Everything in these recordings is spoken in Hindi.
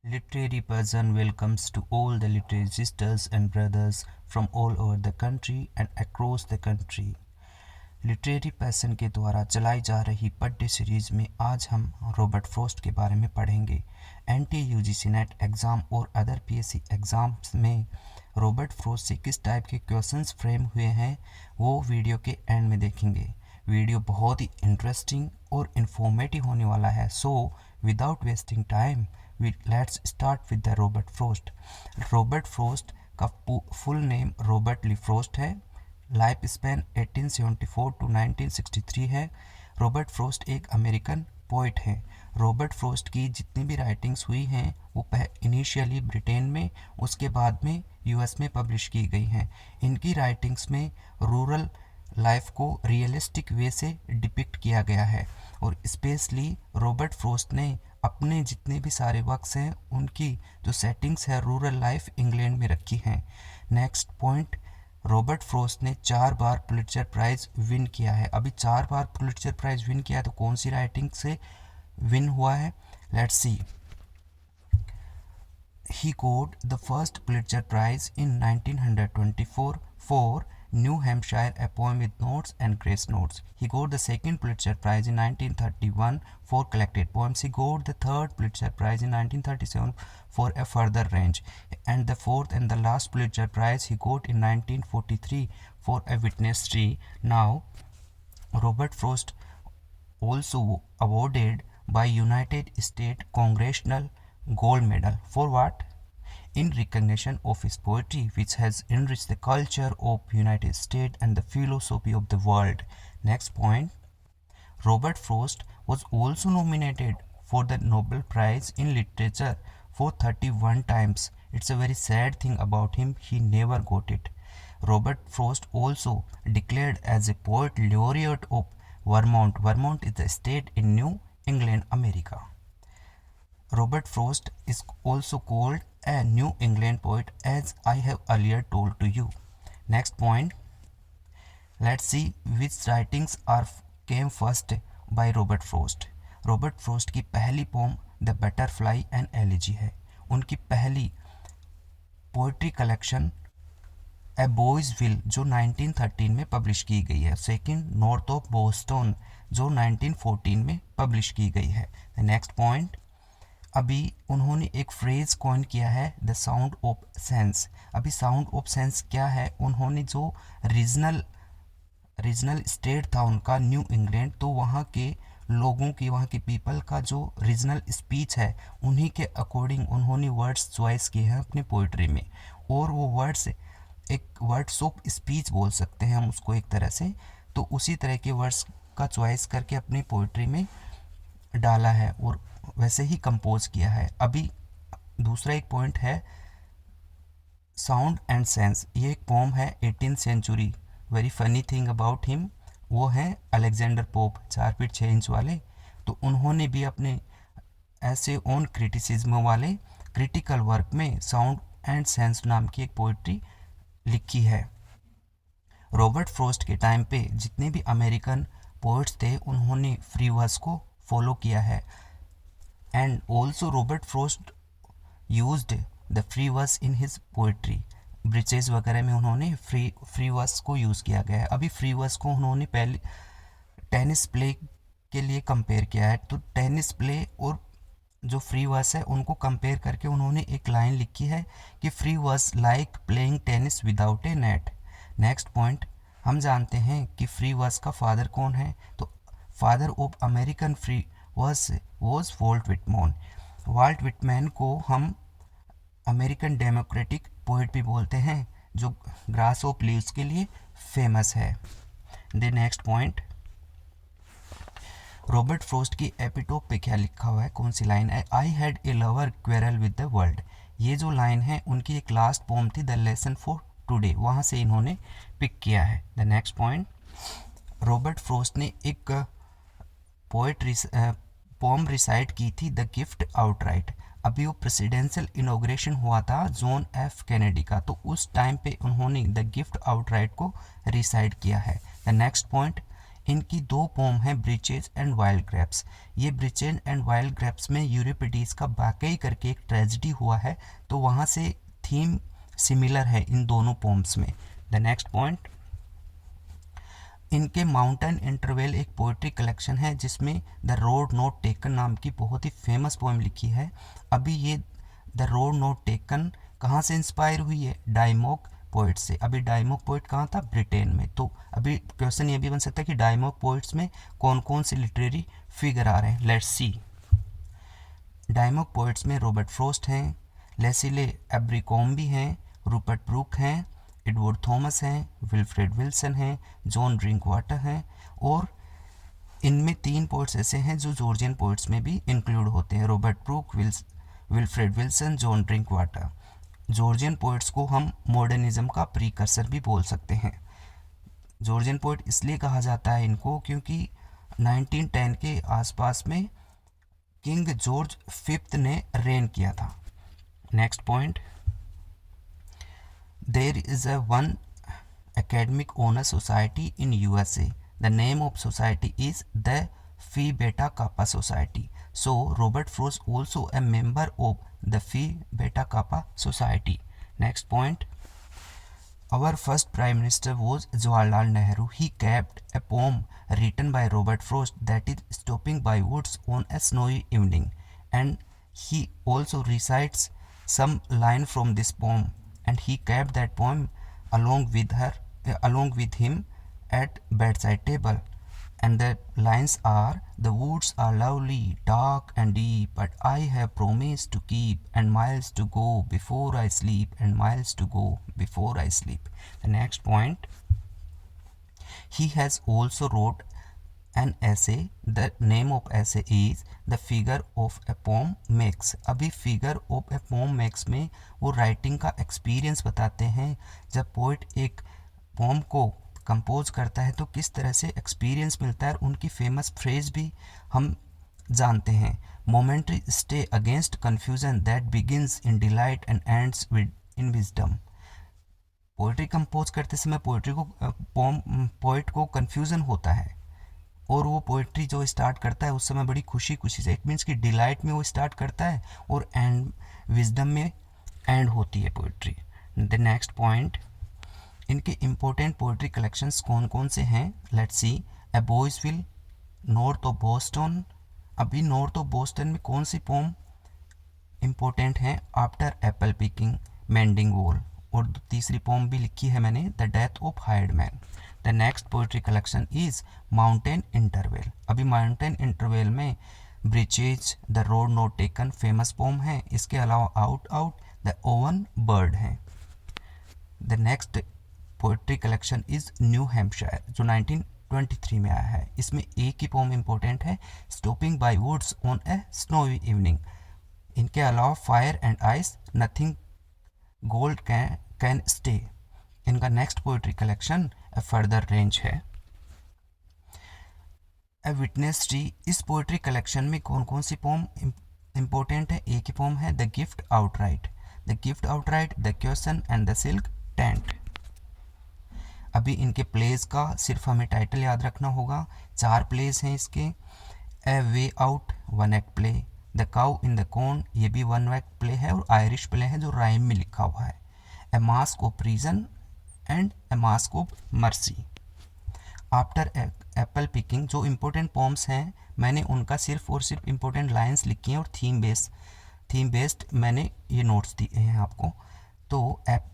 Literary Person welcomes to all the literary sisters and brothers from all over the country and across the country. Literary passion के द्वारा चलाई जा रही पढ़्य सीरीज में आज हम रॉबर्ट फ्रॉस्ट के बारे में पढ़ेंगे। एनटी यूजीसी नेट एग्ज़ाम और अदर पीएससी एग्ज़ाम्स में रॉबर्ट फ्रॉस्ट से किस टाइप के क्वेश्चंस फ्रेम हुए हैं वो वीडियो के एंड में देखेंगे। वीडियो बहुत ही इंटरेस्टिंग और इन्फॉर्मेटिव होने वाला है। So without wasting time let's start with the Robert Frost. Robert Frost का फुल नेम रॉबर्ट ली फ्रॉस्ट है। लाइफ स्पैन 1874 टू 1963 है। रॉबर्ट फ्रॉस्ट एक अमेरिकन पोइट हैं। रॉबर्ट फ्रॉस्ट की जितनी भी राइटिंग्स हुई हैं वो इनिशियली ब्रिटेन में, उसके बाद में यूएस में पब्लिश की गई हैं। इनकी राइटिंग्स में रूरल लाइफ को रियलिस्टिक वे से डिपिक्ट किया गया है और स्पेशली रॉबर्ट फ्रॉस्ट ने अपने जितने भी सारे वर्क्स हैं उनकी जो सेटिंग्स है रूरल लाइफ इंग्लैंड में रखी हैं। नेक्स्ट पॉइंट, रॉबर्ट फ्रॉस्ट ने 4 बार पुलिट्जर प्राइज़ विन किया है। अभी 4 बार पुलिट्जर प्राइज़ विन किया है तो कौन सी राइटिंग से विन हुआ है, let's C. He got the first Pulitzer Prize in 1924 for New Hampshire, a poem with notes and grace notes. He got the second Pulitzer Prize in 1931 for collected poems. He got the third Pulitzer Prize in 1937 for A Further Range. And the fourth and the last Pulitzer Prize he got in 1943 for A Witness Tree. Now, Robert Frost also awarded by United States Congressional Gold Medal for what? In recognition of his poetry, which has enriched the culture of United States and the philosophy of the world. Next point, Robert Frost was also nominated for the Nobel Prize in Literature for 31 times. It's a very sad thing about him, he never got it. Robert Frost also declared as a poet laureate of Vermont. Vermont is the state in New England, America. Robert Frost is also called a New England poet, as I have earlier told to you. Next point, let's see which writings came first by Robert Frost. Robert Frost की पहली poem the butterfly and elegy है। उनकी पहली poetry collection a boy's will जो 1913 में पब्लिश की गई है। सेकंड, नॉर्थ ऑफ बोस्टन जो 1914 में पब्लिश की गई है। नेक्स्ट पॉइंट, अभी उन्होंने एक फ्रेज़ कॉइन किया है द साउंड ऑफ सेंस। अभी साउंड ऑफ सेंस क्या है, उन्होंने जो रीजनल स्टेट था उनका न्यू इंग्लैंड, तो वहाँ के लोगों की, वहाँ के पीपल का जो रीजनल स्पीच है उन्हीं के अकॉर्डिंग उन्होंने वर्ड्स चॉइस किए हैं अपनी पोइट्री में। और वो वर्ड्स एक वर्ड्स ऑफ स्पीच बोल सकते हैं हम उसको एक तरह से, तो उसी तरह के वर्ड्स का चॉइस करके अपनी पोइट्री में डाला है और वैसे ही कंपोज किया है। अभी दूसरा एक पॉइंट है साउंड एंड सेंस। ये एक पोम है 18th century. Very funny thing about him, वो है अलेक्जेंडर पोप, 4 फीट 6 इंच वाले। तो उन्होंने भी अपने ऐसे ओन क्रिटिसिज्म वाले क्रिटिकल वर्क में साउंड एंड सेंस नाम की एक पोइट्री लिखी है। रॉबर्ट फ्रॉस्ट के टाइम पे जितने भी अमेरिकन पोइट्स थे उन्होंने फ्री वर्स को फॉलो किया है। And also Robert Frost used the free verse in his poetry. Breaches वगैरह में उन्होंने फ्री वर्स को यूज़ किया गया है। अभी फ्री वर्स को उन्होंने पहले टेनिस प्ले के लिए कंपेयर किया है। तो टेनिस प्ले और जो फ्री वर्स है उनको कंपेयर करके उन्होंने एक लाइन लिखी है कि free verse like playing tennis without a net. Next point, हम जानते हैं कि फ्री वर्स का फादर कौन है, तो father of American free verse was Walt Whitman. Walt Whitman को हम अमेरिकन डेमोक्रेटिक पोइट भी बोलते हैं जो ग्रास ऑफ लीव्स के लिए फेमस है। The next point, Robert Frost की एपिटोप पे क्या लिखा हुआ है, कौन सी लाइन है, I had a lover quarrel with the world. ये जो लाइन है उनकी एक लास्ट पोम थी द लेसन फॉर टुडे, वहाँ से इन्होंने पिक किया है। The next point, Robert Frost ने एक पोम रिसाइट की थी द गिफ्ट आउटराइट। अभी वो प्रेसिडेंशियल इनॉग्रेशन हुआ था जॉन एफ कैनेडी का, तो उस टाइम पे उन्होंने द गिफ्ट आउटराइट को रिसाइट किया है। द नेक्स्ट पॉइंट, इनकी दो पोम हैं ब्रिचेज एंड वाइल्ड ग्रेप्स। ये ब्रिचेज एंड वाइल्ड ग्रेप्स में यूरिपिडीज का वाकई करके एक ट्रेजिडी हुआ है, तो वहाँ से थीम सिमिलर है इन दोनों पोम्स में। द नेक्स्ट पॉइंट, इनके माउंटेन इंटरवेल एक पोइट्री कलेक्शन है जिसमें द रोड नॉट टेकन नाम की बहुत ही फेमस पोएम लिखी है। अभी ये द रोड नॉट टेकन कहाँ से इंस्पायर हुई है? डायमॉक पोइट से। अभी डायमॉक पोइट कहाँ था? ब्रिटेन में। तो अभी क्वेश्चन ये भी बन सकता है कि डायमॉक पोइट्स में कौन कौन से लिटरेरी फिगर आ रहे हैं। Let's see. डायमॉक पोइट्स में रॉबर्ट फ्रॉस्ट हैं, लेसिले एब्रिकॉम्बी हैं, रूपर्ट ब्रूक हैं, एडवर्ड थॉमस हैं, विल्फ्रेड विल्सन हैं, जॉन ड्रिंकवाटर हैं, और इनमें 3 पोइट्स ऐसे हैं जो जॉर्जियन पोइट्स में भी इंक्लूड होते हैं, Robert Brooke, Wilfred Wilson, John Drinkwater. Georgian poets को हम मॉडर्निज्म का प्रीकर्सर भी बोल सकते हैं। जॉर्जियन पोइट इसलिए कहा जाता है इनको क्योंकि 1910 के आसपास में किंग जॉर्ज फिफ्थ ने रेन किया था। Next point, there is a one academic honor society in USA. The name of society is the Phi Beta Kappa Society. So Robert Frost also a member of the Phi Beta Kappa Society. Next point, our first prime minister was Jawaharlal Nehru. He kept a poem written by Robert Frost that is stopping by woods on a snowy evening, and he also recites some line from this poem, and he kept that poem along with him at bedside table, and the lines are, the woods are lovely, dark and deep, but I have promised to keep, and miles to go before I sleep, and miles to go before I sleep. The next point, he has also wrote an essay. The name of essay is the figure of a poem makes. अभी figure of a poem makes में वो राइटिंग का एक्सपीरियंस बताते हैं। जब पोइट एक पोम को कंपोज करता है तो किस तरह से एक्सपीरियंस मिलता है, उनकी फेमस फ्रेज भी हम जानते हैं, momentary stay against confusion that begins in delight and ends with in wisdom. Poetry compose करते समय पोइट को कन्फ्यूजन होता है और वो पोइट्री जो स्टार्ट करता है उस समय बड़ी खुशी खुशी से, इट मीन्स कि डिलाइट में वो स्टार्ट करता है और एंड विजडम में एंड होती है पोइट्री। द नेक्स्ट पॉइंट, इनके इम्पोर्टेंट पोइट्री कलेक्शंस कौन कौन से हैं? Let's see. A boy's will, north of Boston. अभी नॉर्थ ऑफ बोस्टन में कौन सी पोम इम्पोर्टेंट है? After apple picking, mending wall, और तीसरी पोम भी लिखी है मैंने, the death of hired man. The next poetry collection is mountain interval. अभी माउंटेन इंटरवेल में birches, the road not taken famous poem है। इसके अलावा out out, the oven bird है। The next poetry collection is New Hampshire जो 1923 में आया है। इसमें एक ही पोम इम्पोर्टेंट है, stopping by woods on a snowy evening. इनके अलावा fire and ice, nothing gold can stay. इनका next poetry collection a further range है। ए विटनेस ट्री, इस पोइट्री कलेक्शन में कौन कौन सी पोम इम्पोर्टेंट है? एक ही पोम है, the gift outright, the gift outright, the question and the silk tent. अभी इनके प्लेस का सिर्फ हमें टाइटल याद रखना होगा। 4 प्लेस हैं इसके। A way out, 1 act play, the cow in the corn, ये भी 1 एक्ट प्ले है और आयरिश प्ले है जो राइम में लिखा हुआ है। A masque of reason and a masque of mercy. After apple picking, जो इम्पोर्टेंट पोम्स हैं मैंने उनका सिर्फ और सिर्फ इम्पोर्टेंट लाइन्स लिखी हैं और थीम बेस्ड मैंने ये नोट्स दिए हैं आपको। तो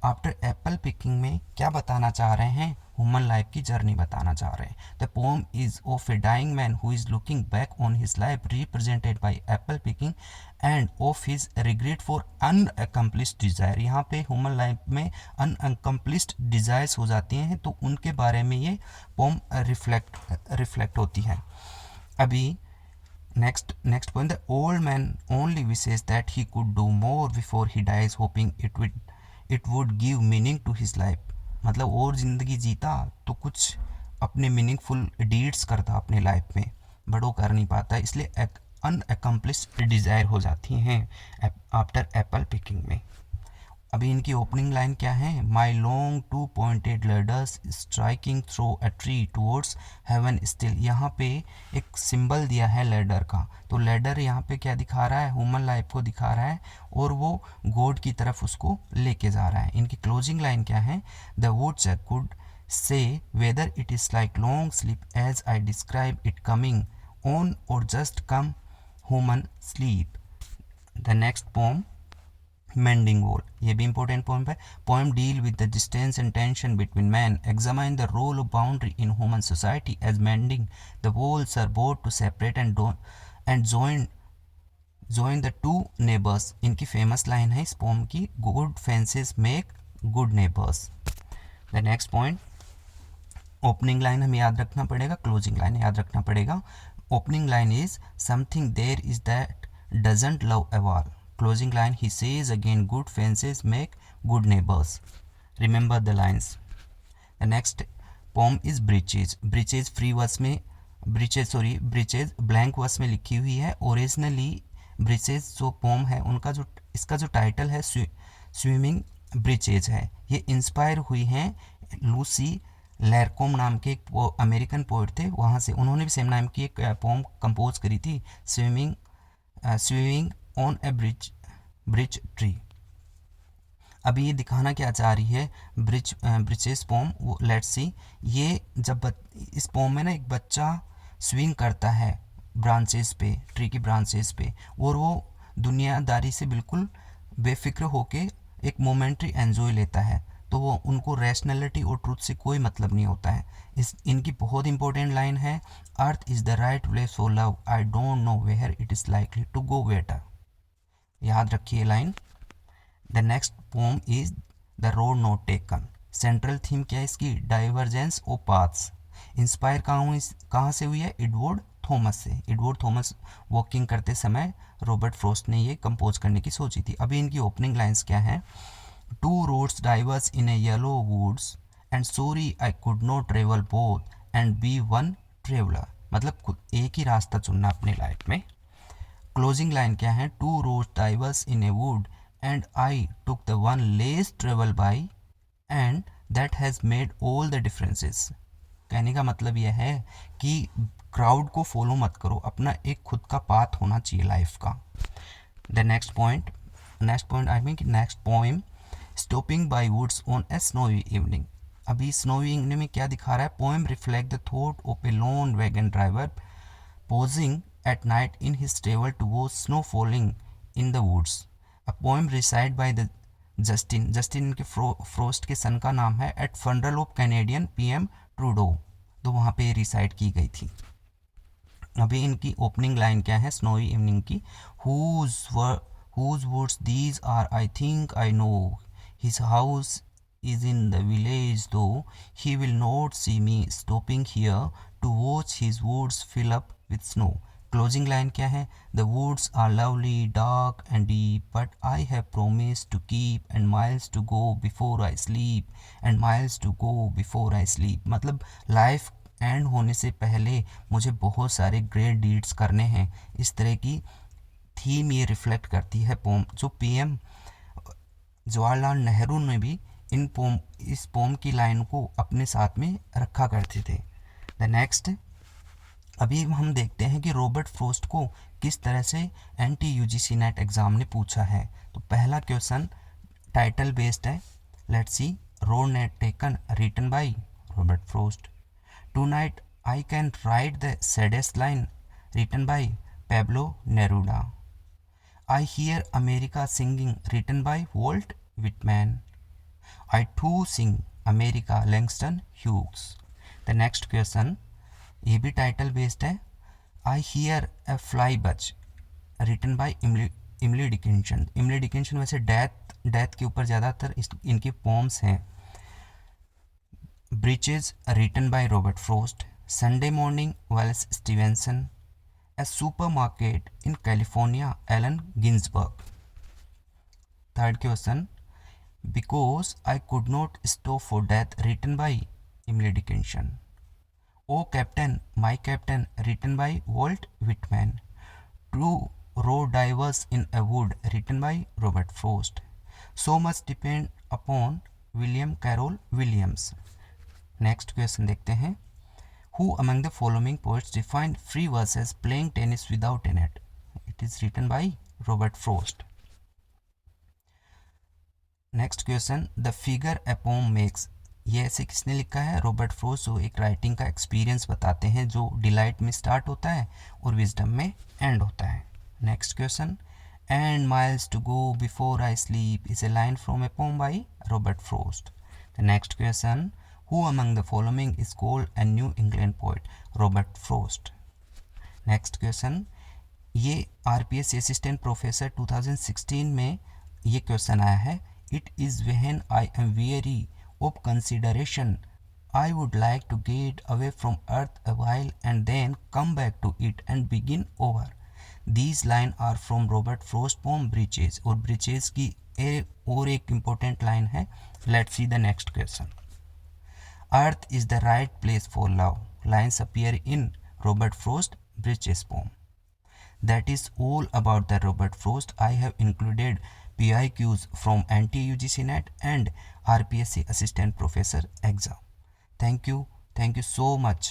आफ्टर एप्पल पिकिंग में क्या बताना चाह रहे हैं? ह्यूमन लाइफ की जर्नी बताना चाह रहे हैं। The poem is of a dying man who is looking back on his life represented by apple picking and of his regret for unaccomplished desire. यहाँ पे ह्यूमन लाइफ में अनअकम्प्लिश्ड डिज़ायर्स हो जाती हैं तो उनके बारे में ये पोम रिफ्लेक्ट होती है। अभी next point, the old man only wishes that he could do more before he dies, hoping it would give meaning to his life। मतलब और ज़िंदगी जीता तो कुछ अपने मीनिंगफुल डीड्स करता अपने लाइफ में, बट वो कर नहीं पाता, इसलिए एक अनअकम्प्लिश्ड डिज़ायर हो जाती हैं आफ्टर एप्पल पिकिंग में। अभी इनकी ओपनिंग लाइन क्या है, my long 2 pointed ladders striking through a tree towards heaven still. यहाँ पे एक सिंबल दिया है लैडर का, तो लैडर यहाँ पे क्या दिखा रहा है, ह्यूमन लाइफ को दिखा रहा है और वो गॉड की तरफ उसको लेके जा रहा है। इनकी क्लोजिंग लाइन क्या है, the woods could say whether it is like long sleep as I describe it coming on और just come human sleep. The next poem, mending wall, ये भी इंपॉर्टेंट पोएम है। Poem deal with the distance and tension between man, examine the role of boundary in human society as mending the walls are both to separate and join the two neighbours. इनकी फेमस लाइन है इस पोएम की, good fences make good neighbours. The next point, opening line हमें याद रखना पड़ेगा, क्लोजिंग लाइन याद रखना पड़ेगा। Opening line is something there is that doesn't love a wall. Closing line, he says again, good fences make good neighbors. Remember the lines. The next poem is breeches. breeches free verse में, breeches blank verse में लिखी हुई है। ओरिजिनली breeches जो पोम है उनका जो इसका जो टाइटल है स्विमिंग ब्रीचेज है। ये इंस्पायर हुई हैं लूसी लैरकोम नाम के एक अमेरिकन पोइट थे, वहाँ से उन्होंने भी सेम नाम की एक पोम कंपोज करी थी, swimming on A bridge tree. अभी ये दिखाना क्या चाह रही है ब्रिचेस पोम, लेट्स सी। ये जब इस पोम में ना एक बच्चा स्विंग करता है ब्रांचेस पे, ट्री की ब्रांचेस पे, और वो दुनियादारी से बिल्कुल बेफिक्र होके एक मोमेंट्री एंजॉय लेता है, तो वो उनको रैशनैलिटी और ट्रूथ से कोई मतलब नहीं होता है। इनकी बहुत इंपॉर्टेंट लाइन है, earth is the right place for love, I don't know where it is likely to go better. याद रखिए line. The next poem is the road not taken. Central theme क्या है इसकी, डाइवर्जेंस ऑफ पाथ्स। इंस्पायर कहाँ से हुई है, एडवर्ड थॉमस से। एडवर्ड थॉमस वॉकिंग करते समय रॉबर्ट फ्रॉस्ट ने ये कंपोज करने की सोची थी। अभी इनकी ओपनिंग लाइंस क्या है, two roads diverse in a yellow woods and sorry I could not travel both and be one traveller. मतलब खुद एक ही रास्ता चुनना अपने लाइफ में। क्लोजिंग लाइन क्या है, two roads diverse in a wood and I took the one less travel by and that has made all the differences. कहने का मतलब यह है कि क्राउड को फॉलो मत करो, अपना एक खुद का पाथ होना चाहिए लाइफ का। The next point I mean next poem, stopping by woods on a snowy evening. अभी स्नोवी इवनिंग में क्या दिखा रहा है, poem reflect the thought of a lone wagon driver posing at night in his travel to watch snow falling in the woods. A poem recited by the Justin इनके फ्रोस्ट के सन का नाम है, at funeral of Canadian PM Trudeau, तो वहाँ पे रिसाइड की गई थी। अभी इनकी ओपनिंग लाइन क्या है स्नोई इवनिंग की, whose woods these are I think I know, his house is in the village though he will not see me stopping here to watch his woods fill up with snow. Closing line क्या है, the woods are lovely dark and deep but I have promised to keep and miles to go before I sleep and miles to go before I sleep। मतलब लाइफ एंड होने से पहले मुझे बहुत सारे ग्रेट डीड्स करने हैं। इस तरह की थीम ये रिफ्लेक्ट करती है पोम, जो पीएम जवाहरलाल नेहरू ने भी इस पोम की लाइन को अपने साथ में रखा करते थे। द नेक्स्ट, अभी हम देखते हैं कि रॉबर्ट फ्रॉस्ट को किस तरह से एंटी यूजीसी नेट एग्ज़ाम ने पूछा है। तो पहला क्वेश्चन टाइटल बेस्ड है, let's see. Road not taken written by Robert Frost. Tonight I can write the saddest line written by Pablo Neruda. I hear America singing written by Walt Whitman. I too sing America Langston Hughes. The next question, ये भी टाइटल बेस्ड है। I hear a fly buzz written by इमली डिकिंसन। इमली डिकिंसन वैसे डेथ के ऊपर ज़्यादातर इनकी पोम्स हैं। ब्रिचेज written by Robert Frost. Sunday morning Wallace Stevenson. A supermarket in California, Allen Ginsberg. Third question, because I could not stop for death written by Emily Dickinson. Oh Captain, My Captain written by Walt Whitman. Two road divers in a wood written by Robert Frost. So much depend upon William Carroll Williams. Next question देखते हैं. Who among the following poets defined free verse as playing tennis without a net? It is written by Robert Frost. Next question. The figure a poem makes, ये ऐसे किसने लिखा है? रॉबर्ट फ्रोस्ट, जो एक राइटिंग का एक्सपीरियंस बताते हैं जो डिलाइट में स्टार्ट होता है और विजडम में एंड होता है. Next question. And miles to go before I sleep is a line from a poem by Robert Frost. The next question. Who among the following is called a New England poet? Robert Frost. Next question. ये आरपीएस असिस्टेंट प्रोफेसर 2016 में ये क्वेश्चन आया है. It is when I am weary of consideration, I would like to get away from earth a while and then come back to it and begin over. These lines are from Robert Frost poem Bridges. और Bridges की और एक important line है. Let's see the next question. Earth is the right place for love. Lines appear in Robert Frost Bridges poem. That is all about the Robert Frost. I have included PIQs from NT-UGC NET and RPSC Assistant Professor exam. Thank you so much.